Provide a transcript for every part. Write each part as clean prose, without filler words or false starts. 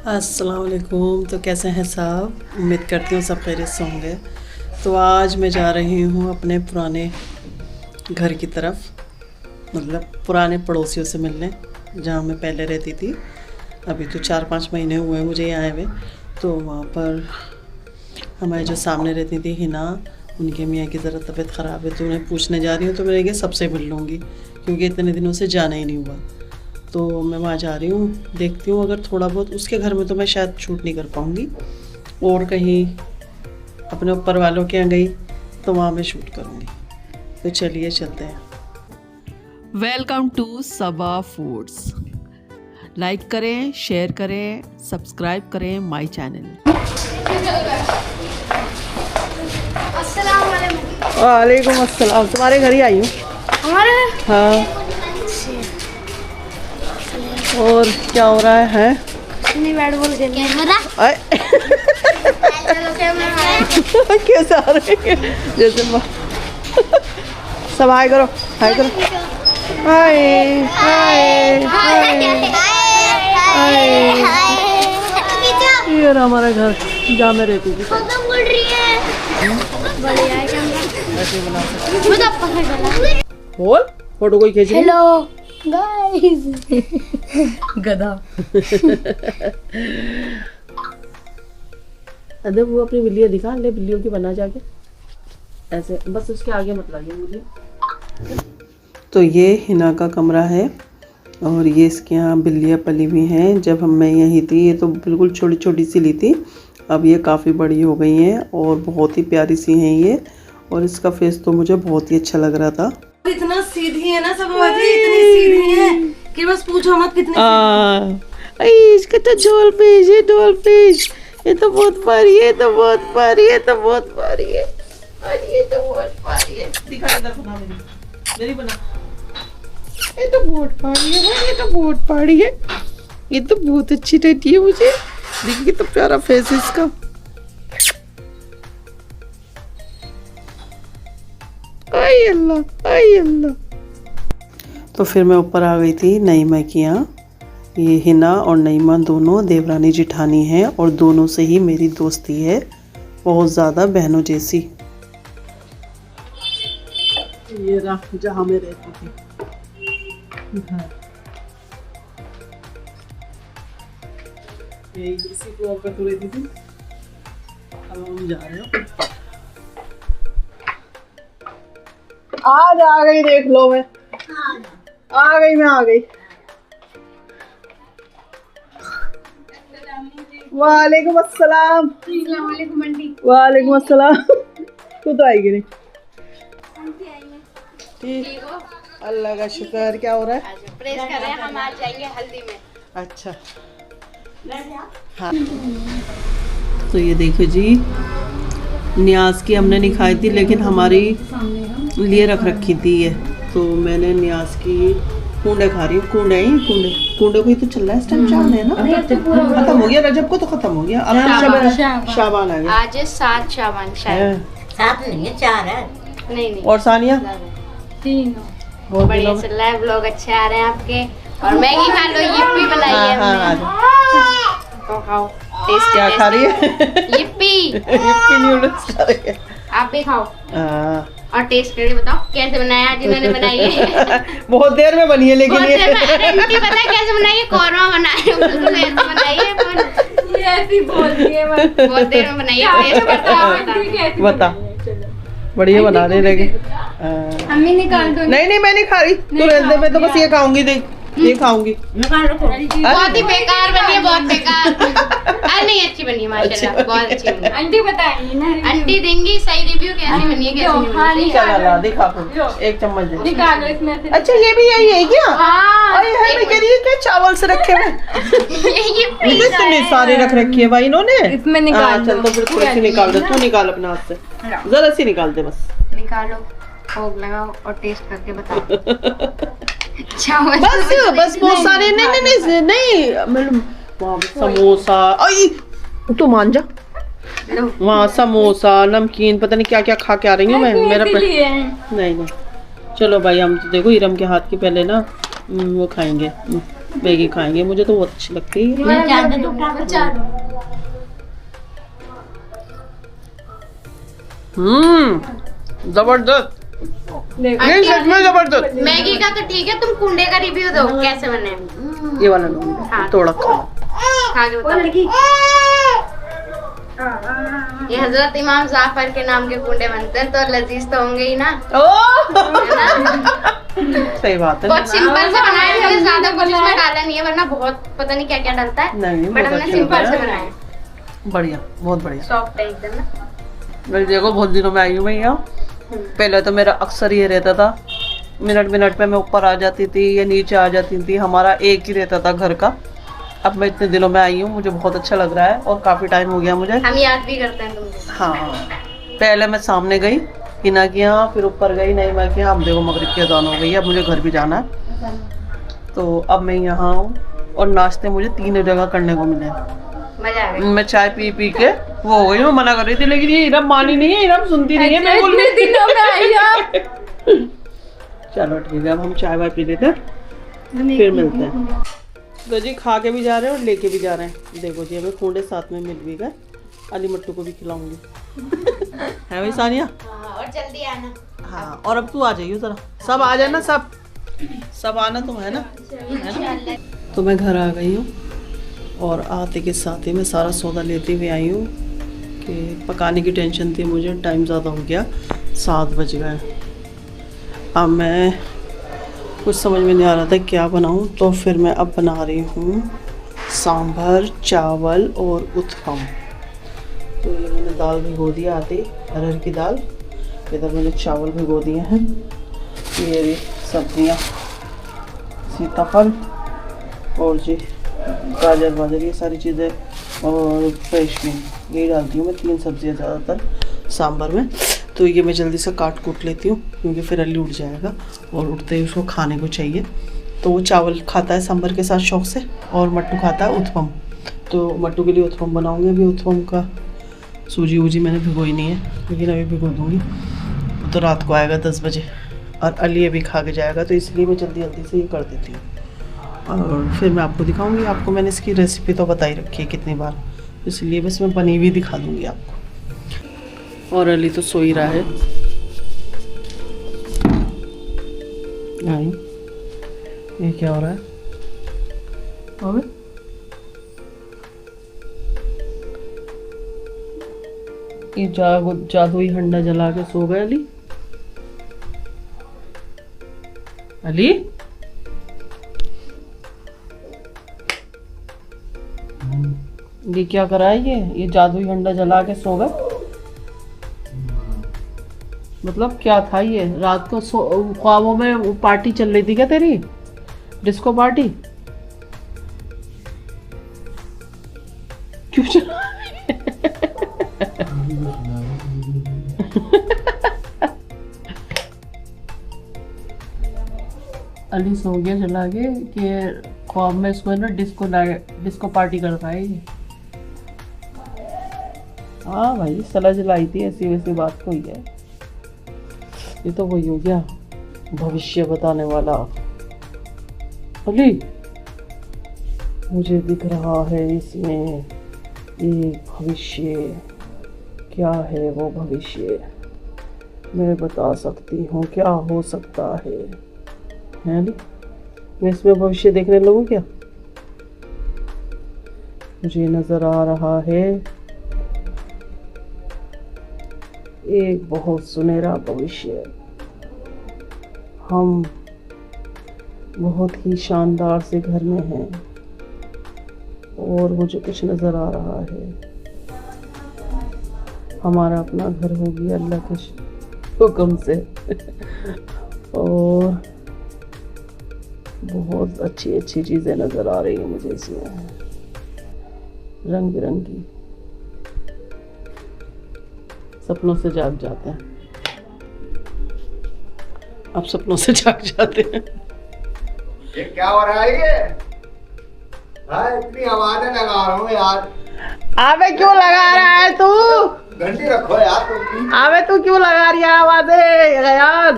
अस्सलाम वालेकुम। तो कैसे हैं सब? उम्मीद करती हूँ सब खैरियत से होंगे। तो आज मैं जा रही हूँ अपने पुराने घर की तरफ, मतलब पुराने पड़ोसियों से मिलने, जहाँ मैं पहले रहती थी। अभी तो 4-5 महीने हुए हैं मुझे यहाँ आए हुए। तो वहाँ पर हमारे जो सामने रहती थी हिना, उनके मियाँ की ज़रा तबीयत ख़राब है, तो उन्हें पूछने जा रही हूँ। तो मैंने कहा सबसे मिल लूँगी क्योंकि इतने दिनों से जाना ही नहीं हुआ। तो मैं वहाँ जा रही हूँ, देखती हूँ अगर थोड़ा बहुत उसके घर में तो मैं शायद शूट नहीं कर पाऊँगी, और कहीं अपने ऊपर वालों के यहाँ गई तो वहाँ मैं शूट करूँगी। तो चलिए चलते हैं। Welcome to Saba foods. Like करें, शेयर करें, सब्सक्राइब करें माय चैनल। वालेकुम अस्सलाम। तुम्हारे घर ही आई हूँ। हमारे हाँ, और क्या हो रहा है? नहीं, बैट बॉल खेल आए। कैसे आ रहे हैं? जैसे सब हाय करो, हाय करो, हाय हाय हाय हाय। ये रहा हमारा घर जहाँ मैं रहती थी। ऐसे बना सकते। बोल, फोटो कोई खींच रही? Hello guys. गधा। अरे वो अपनी बिल्लियाँ दिखा ले, बिल्लियों की बना जाके ऐसे, बस उसके आगे मत लाइए मुझे। तो ये हिना का कमरा है और ये इसके यहाँ बिल्लियाँ पली हुई हैं। जब मैं यहीं थी ये तो बिल्कुल छोटी छोटी सी ली थी, अब ये काफ़ी बड़ी हो गई हैं और बहुत ही प्यारी सी हैं ये। और इसका फेस तो मुझे बहुत ही अच्छा लग रहा था। इतना सीधी है ना सब बातें, इतनी सीधी है कि बस पूछो मत कितनी। इसका तो डॉल फिश है, डॉल फिश। ये तो बहुत भारी है, तो बहुत भारी है, तो बहुत भारी है, और ये तो बहुत भारी है। दिखा इधर, बना मेरी बना। ये तो बहुत भारी है, ये तो बहुत भारी है। ये तो बहुत अच्छी रहती है मुझे। देखिए कितना प्यारा फेस है इसका। आई अल्लाह, आई अल्लाह। तो फिर मैं ऊपर आ गई थी नईमा के यहाँ। ये हिना और नईमा दोनों देवरानी जिठानी हैं और दोनों से ही मेरी दोस्ती है, बहुत ज़्यादा बहनों जैसी। ये रहा जहाँ मैं रहती थी। ये इसी फ्लोर पर तो रहती थी। अब हम जा रहे हैं। आज आ गई, देख लो मैं आ गई, मैं आ गई। वालेकुम अस्सलाम। वालेकुम अस्सलाम। तू तो आएगी नहीं। ठीक, अल्लाह का शुक्र। क्या हो रहा है? प्रेस कर रहे हैं, हम आज जाएंगे हल्दी में। अच्छा हाँ। तो ये देखो जी, न्याज की हमने नहीं खाई थी लेकिन हमारी लिए रख रखी थी ये। तो मैंने न्याज की कूंडे खा रही हूँ। कूंडे ही कूंडे, कूंडे को ही तो चल रहा है इस टाइम। चांद है ना, खत्म हो गया रजब को, तो खत्म हो गया। अब शाबान आ गया। आज 7 शाबान शायद। 7 नहीं है, 4 है। नहीं और सानिया 3। बढ़िया चल रहा है, व्लॉग अच्छे आ रहे हैं आपके। और मैगी खा लो, yippee बनाई है हमने। तो खाओ, टेस्टी। क्या खा रही है? yippee। yippee नूडल्स खा रही है। आप भी खाओ और टेस्ट करके बताओ कैसे बनाया आज इन्होंने बनाई है। बहुत देर में बनी है लेकिन ये इनकी पता है कैसे बनाई है? कौरमा बनाई है, बिल्कुल ऐसे बनाई है, पर ये ऐसी बोलती है बहुत देर में बनाई है। बता, बढ़िया बना रहे लगे। अम्मी निकाल दो। नहीं मैं नहीं खा रही, तू रहने दे। मैं तो बस ये खाऊंगी, देख ये खाऊंगी। बहुत ही बेकार बनी है, बहुत बेकार। अरे नहीं, अच्छी बनी है माशाल्लाह, बहुत अच्छी बनी। आंटी बताएंगी ना, आंटी देंगी सही रिव्यू कैसी बनी है, कैसी नहीं। चला ला दिखा, एक चम्मच दे। निकालो इसमें से। अच्छा ये भी यही है क्या? हाँ, अरे यार मैं कह रही क्या चावल से रखे हुए। ये इतने सारे रख रखी है भाई इन्होंने। इसमें निकाल चल तो फिर थोड़ी सी निकाल दे, तू निकाल अपने हाथ से, जरा सी निकाल दे बस। निकालो, भोग लगाओ और टेस्ट करके बताओ। बस बहुत सारे नहीं मतलब समोसा। आई तू मान जा। वहाँ समोसा नमकीन पता नहीं क्या क्या खा के आ रही हूँ मैं। मेरा नहीं चलो भाई, हम तो देखो इरम के हाथ की पहले ना वो खाएंगे मैगी खाएंगे, मुझे तो बहुत अच्छी लगती है। जबरदस्त, नहीं सच में जबरदस्त। मैगी का तो ठीक है, तुम कुंडे का रिव्यू दो कैसे बने। ये वाला लो, हाँ। थोड़ा खा। खा के बताओ। ये हजरत इमाम जाफर के नाम के कुंडे बनते हैं, तो लजीज तो होंगे ही ना। है ना? सही बात है। बहुत सिंपल से बनाए हैं, ज्यादा कुछ इसमें डाला नहीं है, वरना बहुत पता नहीं क्या क्या डलता है। नहीं, बट बहुत हमने अच्छे सिंपल होते से हैं। बनाए, बढ़िया, बहुत बढ़िया। सॉफ्ट है एकदम ना। मैं देखो बहुत दिनों में आई हूँ मैं यहाँ। पहले तो मेरा अक्सर ये रहता था, मिनट मिनट पे मैं ऊपर आ जाती थी या नीचे आ जाती थी, हमारा एक ही रहता था घर का। अब मैं इतने दिनों में आई हूँ, मुझे बहुत अच्छा लग रहा है और काफ़ी टाइम हो गया मुझे। हम याद भी करते हैं तुमको। हाँ, पहले मैं सामने गई हिना के यहाँ, फिर ऊपर गई नहीं मैं के यहाँ। अब देखो मगरिब की अज़ान हो गई है, अब मुझे घर भी जाना है। तो अब मैं यहाँ हूँ और नाश्ते मुझे 3 जगह करने को मिले। मजा आ गया। मैं चाय पी पी के वो हो गई, मैं मना कर रही थी लेकिन ये इरम मानी नहीं है, इरम सुनती नहीं है। मैं बोल चलो ठीक है, अब हम चाय वाय पी लेते हैं, फिर मिलते हैं। तो जी खा के भी जा रहे हैं और लेके भी जा रहे हैं। देखो जी हमें कुंडे साथ में मिल भी गए, अली मट्टू को भी खिलाऊंगी। है भाई सानिया? और जल्दी आना। हाँ, और अब तू आ जाइयो जरा, सब आ जाना, सब आना तुम, है ना? तो मैं घर आ गई हूँ और आते के साथ ही मैं सारा सौदा लेती हुई आई हूँ कि पकाने की टेंशन थी मुझे। टाइम ज़्यादा हो गया, 7 बज गए। अब मैं कुछ समझ में नहीं आ रहा था क्या बनाऊँ, तो फिर मैं अब बना रही हूँ सांभर, चावल और उत्पम। तो ये मैंने दाल भिगो दिया, आधी अरहर की दाल। इधर मैंने चावल भिगो दिए हैं। ये भी सब्जियाँ, सीताफल और जी गाजर वाजर, ये सारी चीज़ें और फ्रेश में यही डालती हूँ मैं। 3 सब्जियाँ ज़्यादातर सांभर में। तो ये मैं जल्दी से काट कूट लेती हूँ क्योंकि फिर अली उठ जाएगा और उठते ही उसको खाने को चाहिए। तो वो चावल खाता है सांभर के साथ शौक से और मट्टू खाता है उत्पम। तो मट्टू के लिए उत्पम बनाऊँगी। अभी उत्पम का सूजी वूजी मैंने भिगोई नहीं है, लेकिन अभी भिगो दूँगी। तो रात को आएगा 10 बजे और अली अभी खा के जाएगा, तो इसलिए मैं जल्दी जल्दी से ये कर देती हूँ और फिर मैं आपको दिखाऊंगी। आपको मैंने इसकी रेसिपी तो बताई रखी है कितनी बार, इसलिए बस मैं बनी हुई दिखा दूंगी आपको। और अली तो सो ही रहा है। ये क्या हो रहा है? अबे ये जादुई हंडा जला के सो गए अली। अली ये क्या करा है? ये जादुई हंडा जला के सो गए, मतलब क्या था ये? रात को ख्वाबों में पार्टी चल रही थी क्या तेरी, डिस्को पार्टी? क्यों चला? अली सो गया चला के कि ख्वाब में इसको ना डिस्को पार्टी कर रहा है ये। हाँ भाई, सला जलाई थी, ऐसी वैसी बात कोई है। ये तो वही हो गया भविष्य बताने वाला अली। मुझे दिख रहा है इसमें एक भविष्य। क्या है वो भविष्य? मैं बता सकती हूँ क्या हो सकता है अली? मैं इसमें भविष्य देखने लगूँ क्या? मुझे नजर आ रहा है एक बहुत सुनहरा भविष्य। हम बहुत ही शानदार से घर में हैं और मुझे कुछ नजर आ रहा है। हमारा अपना घर हो गया अल्लाह के हुक्म से और बहुत अच्छी अच्छी चीजें नजर आ रही है मुझे इसमें, रंग बिरंगी। सपनों से जाग जाते हैं, अब सपनों से जाग जाते हैं। ये क्या हो रहा है ये? हाँ, इतनी आवाजें लगा रहा हूँ यार। अबे क्यों लगा रहा है तू? घंटी रखो यार तुम। अबे तू क्यों लगा रही है आवाजें यार?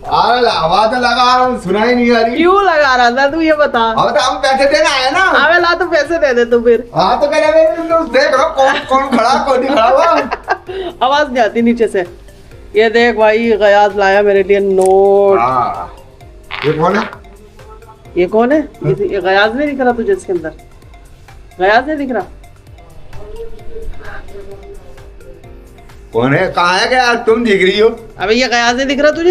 अरे आवाज लगा रहा हूँ, सुनाई नहीं आ रही। क्यों लगा रहा था तू, ये बता। अब तो हम पैसे देना है ना। अबे ला, तो पैसे दे दे तू फिर। हाँ तो कह रहे देख रहा कौन कौन खड़ा कौन नहीं खड़ा हुआ। आवाज नहीं आती नीचे से। ये देख भाई, गयास लाया मेरे लिए नोट। हाँ, ये कौन है? ये कौन है? ये गयास नहीं दिख रहा तुझे इसके अंदर? गयास नहीं दिख रहा? कौन है? कहाँ है क्या तुम दिख रही हो? अबे ये गयास नहीं दिख रहा तुझे?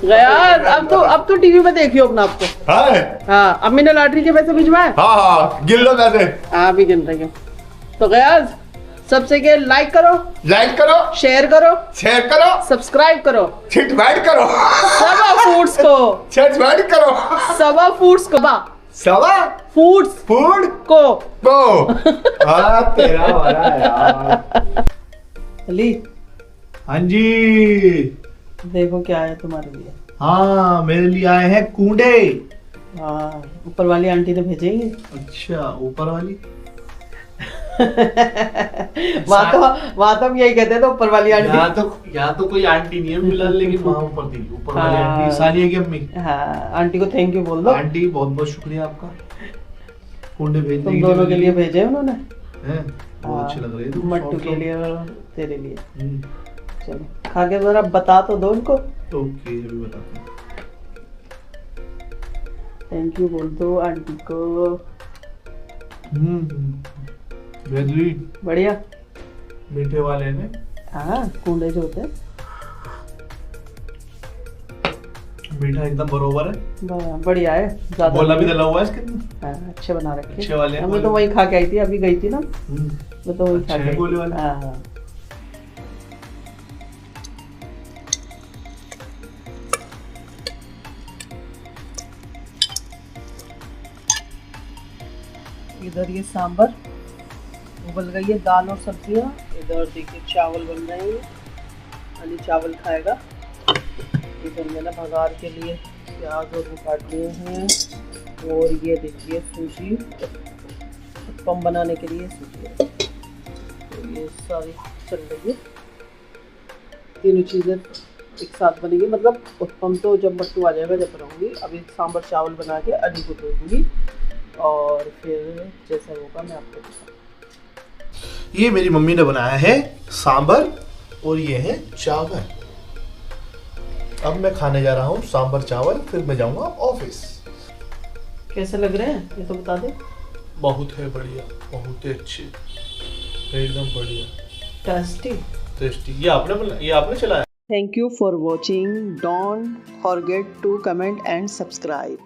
गयास, अब तो टीवी में देखियो अपना आपको। हाँ, अब मैंने लॉटरी के पैसे भिजवाए। हाँ गिन लो पैसे। हाँ भी गिन रही हूँ। तो गयास, सबसे के लाइक करो, शेयर करो, सब्सक्राइब करो, छिटवाइट करो, सबा फूड्स को, छिटवाइट करो, सबा फूड्स को, सवा फूड्स फूड को। हाँ तेरा वाला यार। अली, हाँ जी। देखो क्या है तुम्हारे लिए। हाँ मेरे लिए आए हैं कूंडे। हाँ, ऊपर वाली आंटी ने भेजेंगे। अच्छा, ऊपर वाली। वहाँ तो हम यही कहते हैं, तो ऊपर वाली आंटी। यहाँ तो कोई आंटी नहीं है फिलहाल, लेकिन वहाँ ऊपर थी, ऊपर वाली आंटी सानिया की अम्मी। हाँ, आंटी को थैंक यू बोल दो। आंटी बहुत बहुत शुक्रिया आपका, कूंडे भेजने तुम दोनों के लिए भेजे उन्होंने। हैं, बहुत अच्छे लग रहे हैं। मट्टू के लिए और तेरे लिए। हम्म, चलो खा के जरा बता तो दो उनको। ओके अभी बताता हूँ। थैंक यू बोल दो आंटी को। बेहतरीन, बढ़िया। मीठे वाले ने। हाँ, कूंडे जो होते हैं मीठा एकदम बरोबर है, बढ़िया है। ज्यादा गोला भी नहीं है। डला हुआ है इसके अंदर। हाँ, अच्छे बना रखे। अच्छे वाले हैं, मैं तो वही खा के आई थी, अभी गई थी ना, हम्म, मैं तो वही खा अच्छे के आई गोले थी। वाले। हाँ। इधर ये सांबर उबल गई है, दाल और सब्जियां। इधर देखिए चावल बन रहे हैं, अली चावल खाएगा। इधर मैंने भगार के लिए प्याज और वो काट लिए हैं। और ये देखिए सूजी, उत्पम बनाने के लिए सूजी है। तो ये सारी चल रही है, तीनों चीज़ें एक साथ बनेगी। मतलब उत्पम तो जब मट्टू आ जाएगा जब बनाऊंगी। अभी सांबर चावल बना के अली को दे दूँगी, और फिर जैसा होगा मैं आपको बताऊँगी। ये मेरी मम्मी ने बनाया है सांबर, और ये है चावल। अब मैं खाने जा रहा हूँ सांबर चावल, फिर मैं जाऊंगा ऑफिस। कैसे लग रहे हैं ये तो बता दे। बहुत है बढ़िया, बहुत ही अच्छे, एकदम बढ़िया, टेस्टी। ये आपने चलाया। Thank you for watching. Don't forget to comment and subscribe.